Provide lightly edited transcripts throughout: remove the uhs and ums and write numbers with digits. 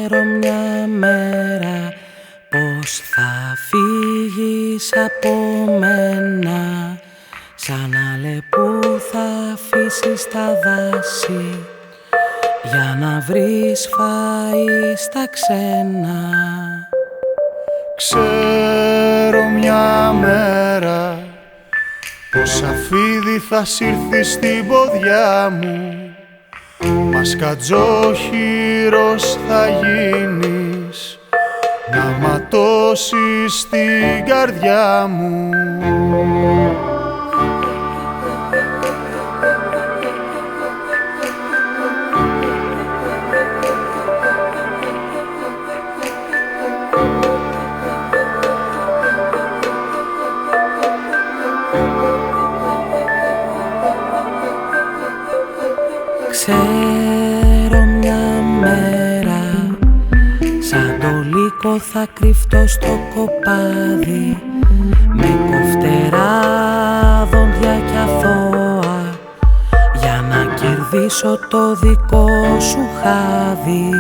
Ξέρω μια μέρα πως θα φύγεις από μένα, σαν αλεπού θα αφήσεις τα δάση για να βρεις φαΐ στα ξένα. Ξέρω μια μέρα πως αφίδι θα σύρθει στην ποδιά μου, μα σκατζόχυρος θα γίνεις, να ματώσεις την καρδιά μου. Ξέρω μια μέρα σαν το λύκο θα κρυφτώ στο κοπάδι, με κοφτερά δόντια κι αθώα, για να κερδίσω το δικό σου χάδι.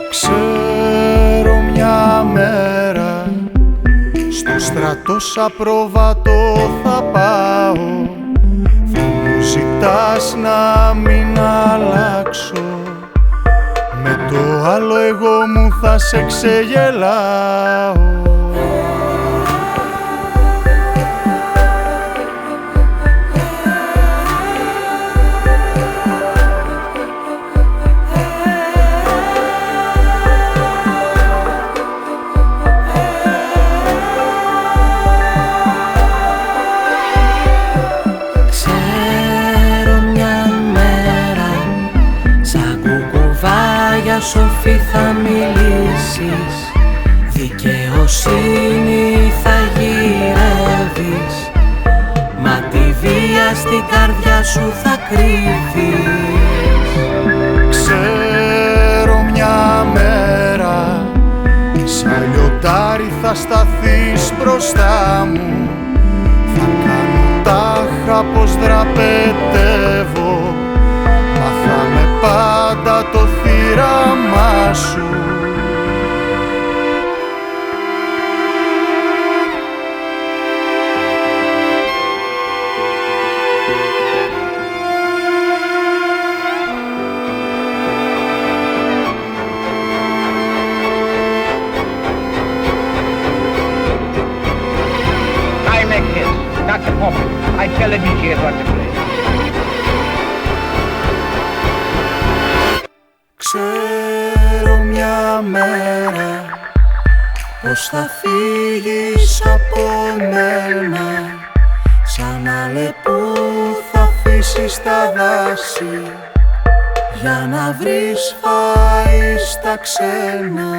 Ξέρω μια μέρα στο στρατό σαν πρόβατο θα πάω, ζητάς να μην αλλάξω, με το άλλο εγώ μου θα σε ξεγελάω. Σοφή θα μιλήσεις, δικαιοσύνη θα γυρεύεις, μα τη βία στην καρδιά σου θα κρύβεις. Ξέρω μια μέρα σαν λιοντάρι θα σταθείς μπροστά μου, θα κάνω τάχα πως δραπετεύω, μα θα με πάντα το θύραμά σου. I make hits, not the puppet. I tell the DJ what to play. Ξέρω μια μέρα πως θα φύγεις από μένα, σαν αλεπού θα αφήσεις τα δάση για να βρεις φαΐ στα ξένα.